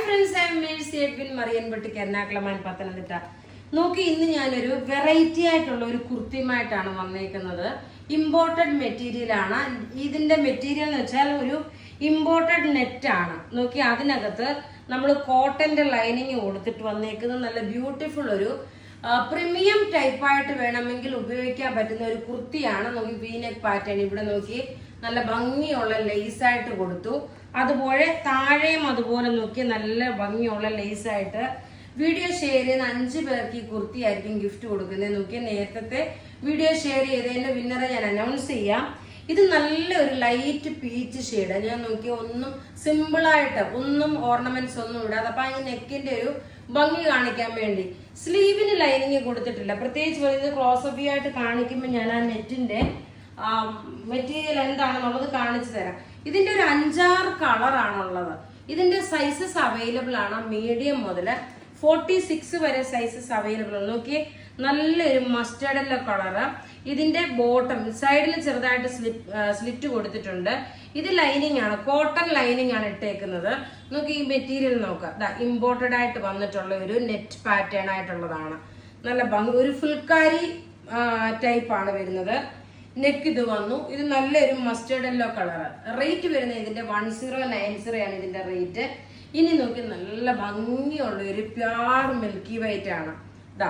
friends, I am Mercy Edwin Marian Boutique Ernakulam Pathanamthitta. നോക്കി ഇന്ന് ഞാനൊരു വെറൈറ്റി ആയിട്ടുള്ള ഒരു കുർത്തിയുമായിട്ടാണ് വന്നേക്കുന്നത്. ഇമ്പോർട്ടഡ് മെറ്റീരിയൽ ആണ്. ഇതിന്റെ മെറ്റീരിയൽ എന്ന് വെച്ചാൽ ഒരു ഇമ്പോർട്ടഡ് നെറ്റ് ആണ്. നോക്കി അതിനകത്ത് നമ്മൾ കോട്ടന്റെ ലൈനിങ് കൊടുത്തിട്ട് വന്നേക്കുന്നത് നല്ല ബ്യൂട്ടിഫുൾ ഒരു പ്രീമിയം ടൈപ്പായിട്ട് വേണമെങ്കിൽ ഉപയോഗിക്കാൻ പറ്റുന്ന ഒരു കുർത്തിയാണ്. നോക്കി വീനെക്ക് പാറ്റേൺ ഇവിടെ നോക്കി നല്ല ഭംഗിയുള്ള ലേസ് ആയിട്ട് കൊടുത്തു. അതുപോലെ താഴെയും അതുപോലെ നോക്കി നല്ല ഭംഗിയുള്ള ലേസ് ആയിട്ട്. വീഡിയോ ഷെയർ ചെയ്യുന്ന 5 പേർക്ക് ഈ കുർത്തി ആയിരിക്കും ഗിഫ്റ്റ് കൊടുക്കുന്നത്. നോക്കി നേരത്തെ വീഡിയോ ഷെയർ ചെയ്തതിന്റെ വിന്നറെ ഞാൻ അനൗൺസ് ചെയ്യാം. ഇത് നല്ല ഒരു ലൈറ്റ് പീച്ച് ഷെയ്ഡ്. ഞാൻ നോക്കി ഒന്നും സിമ്പിളായിട്ട് ഒന്നും ഓർണമെന്റ്സ് ഒന്നും ഇടാതെ അപ്പൊ ഈ നെക്കിന്റെ ഒരു ഭംഗി കാണിക്കാൻ വേണ്ടി സ്ലീവിന് ലൈനിങ് കൊടുത്തിട്ടില്ല. പ്രത്യേകിച്ച് പറയുന്നത് ക്ലോസപ്പ് ആയിട്ട് കാണിക്കുമ്പോൾ ഞാൻ ആ നെറ്റിന്റെ മെറ്റീരിയൽ എന്താണെന്നുള്ളത് കാണിച്ചു തരാം. ഇതിന്റെ ഒരു 5-6 കളറാണുള്ളത്. ഇതിന്റെ സൈസസ് അവൈലബിൾ ആണ്. മീഡിയം മുതൽ 46 വരെ സൈസസ് അവൈലബിൾ ആണ്. നോക്കിയേ നല്ലൊരു മസ്റ്റേർഡ് യെല്ലോ കളറ്. ഇതിന്റെ ബോട്ടം സൈഡിൽ ചെറുതായിട്ട് സ്ലിറ്റ് കൊടുത്തിട്ടുണ്ട്. ഇത് ലൈനിങ് ആണ്, കോട്ടൺ ലൈനിങ് ആണ് ഇട്ടേക്കുന്നത്. നോക്കി ഈ മെറ്റീരിയൽ നോക്കാം. ഇമ്പോർട്ടഡ് ആയിട്ട് വന്നിട്ടുള്ള ഒരു നെറ്റ് പാറ്റേൺ ആയിട്ടുള്ളതാണ്. നല്ല ഭംഗി ഒരു ഫുൾക്കാരി ടൈപ്പ് ആണ് വരുന്നത്. നെക്ക് ഇത് വന്നു. ഇത് നല്ലൊരു മസ്റ്റേർഡ് യെല്ലോ കളർ. റേറ്റ് വരുന്നത് ഇതിന്റെ 1090 ആണ് ഇതിന്റെ റേറ്റ്. ഇനി നോക്കി നല്ല ഭംഗിയുള്ള ഒരു പ്യാർ മിൽക്കി വൈറ്റ് ആണ്. ഇതാ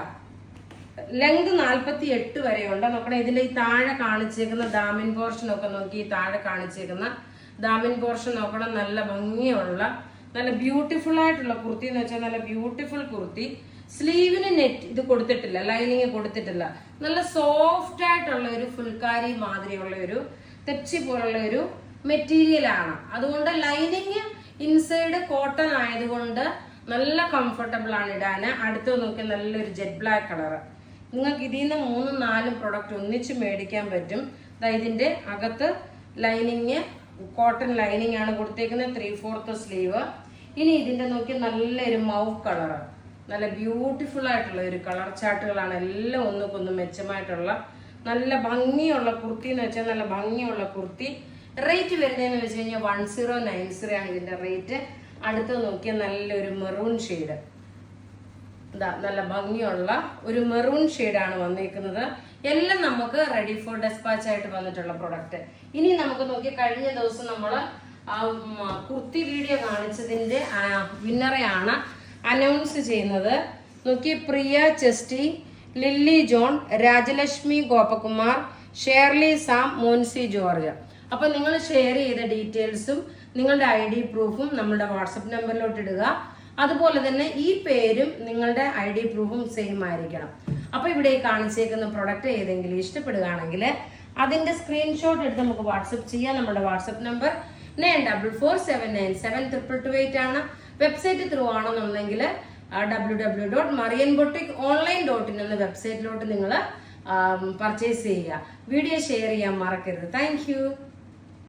ലെങ്ത് 48 വരെയുണ്ട്. നോക്കണേ ഇതിന്റെ ഈ താഴെ കാണിച്ചേക്കുന്ന ദാമിൻ പോർഷൻ ഒക്കെ നോക്കി. താഴെ കാണിച്ചേക്കുന്ന ദാമിൻ പോർഷൻ നോക്കണം. നല്ല ഭംഗിയുള്ള നല്ല ബ്യൂട്ടിഫുൾ ആയിട്ടുള്ള കുർത്തി എന്ന് വെച്ചാൽ നല്ല ബ്യൂട്ടിഫുൾ കുർത്തി. സ്ലീവിന് നെറ്റ് ഇത് കൊടുത്തിട്ടില്ല, ലൈനിങ് കൊടുത്തിട്ടില്ല. നല്ല സോഫ്റ്റ് ആയിട്ടുള്ള ഒരു ഫുൾക്കാരി മാതിരിയുള്ള ഒരു തെച്ചി പോലുള്ള ഒരു മെറ്റീരിയൽ ആണ്. അതുകൊണ്ട് ലൈനിങ് ഇൻസൈഡ് കോട്ടൺ ആയതുകൊണ്ട് നല്ല കംഫർട്ടബിൾ ആണ് ഇടാന്. അടുത്ത് നോക്കി നല്ലൊരു ജെറ്റ് ബ്ലാക്ക് കളറ്. നിങ്ങൾക്ക് ഇതിൽ നിന്ന് 3-4 പ്രൊഡക്റ്റ് ഒന്നിച്ച് മേടിക്കാൻ പറ്റും. ഇതിന്റെ അകത്ത് ലൈനിങ് കോട്ടൺ ലൈനിങ് ആണ് കൊടുത്തേക്കുന്നത്. 3/4 സ്ലീവ്. ഇനി ഇതിന്റെ നോക്കി നല്ലൊരു മൗവ് കളറ്. നല്ല ബ്യൂട്ടിഫുൾ ആയിട്ടുള്ള ഒരു കളർ ചാർട്ടുകളാണ്. എല്ലാം ഒന്നുകൊന്നും മെച്ചമായിട്ടുള്ള നല്ല ഭംഗിയുള്ള കുർത്തി എന്ന് വെച്ചാൽ നല്ല ഭംഗിയുള്ള കുർത്തി. റേറ്റ് വരുന്നതെന്ന് വെച്ച് കഴിഞ്ഞാൽ 1090 ആണ് ഇതിന്റെ റേറ്റ്. അടുത്ത് നോക്കിയാൽ നല്ലൊരു മെറൂൺ ഷെയ്ഡ്. നല്ല ഭംഗിയുള്ള ഒരു മെറൂൺ ഷെയ്ഡാണ് വന്നിരിക്കുന്നത്. എല്ലാം നമുക്ക് റെഡി ഫോർ ഡെസ്പാച്ച് ആയിട്ട് വന്നിട്ടുള്ള പ്രൊഡക്റ്റ്. ഇനി നമുക്ക് നോക്കി കഴിഞ്ഞ ദിവസം നമ്മൾ കുർത്തി വീഡിയോ കാണിച്ചതിന്റെ വിന്നറെയാണ് അനൗൺസ് ചെയ്യുന്നത്. നോക്കി പ്രിയ ചെസ്റ്റി, ലില്ലി ജോൺ, രാജലക്ഷ്മി ഗോപകുമാർ, ഷേർലി സാം, മോൻസി ജോർജ്. അപ്പൊ നിങ്ങൾ ഷെയർ ചെയ്ത ഡീറ്റെയിൽസും നിങ്ങളുടെ ID പ്രൂഫും നമ്മുടെ വാട്സപ്പ് നമ്പറിലോട്ട് ഇടുക. അതുപോലെ തന്നെ ഈ പേരും നിങ്ങളുടെ ID പ്രൂഫും സെയിം ആയിരിക്കണം. അപ്പൊ ഇവിടെ ഈ കാണിച്ചേക്കുന്ന പ്രൊഡക്റ്റ് ഏതെങ്കിലും ഇഷ്ടപ്പെടുകയാണെങ്കിൽ അതിന്റെ സ്ക്രീൻഷോട്ട് എടുത്ത് നമുക്ക് വാട്സപ്പ് ചെയ്യാം. നമ്മുടെ വാട്സപ്പ് നമ്പർ 9447972228 ആണ്. വെബ്സൈറ്റ് ത്രൂ ആണെന്നുണ്ടെങ്കിൽ www.marianboutique.online.in എന്ന വെബ്സൈറ്റിലോട്ട് നിങ്ങൾ പർച്ചേസ് ചെയ്യുക. വീഡിയോ ഷെയർ ചെയ്യാൻ മറക്കരുത്. താങ്ക്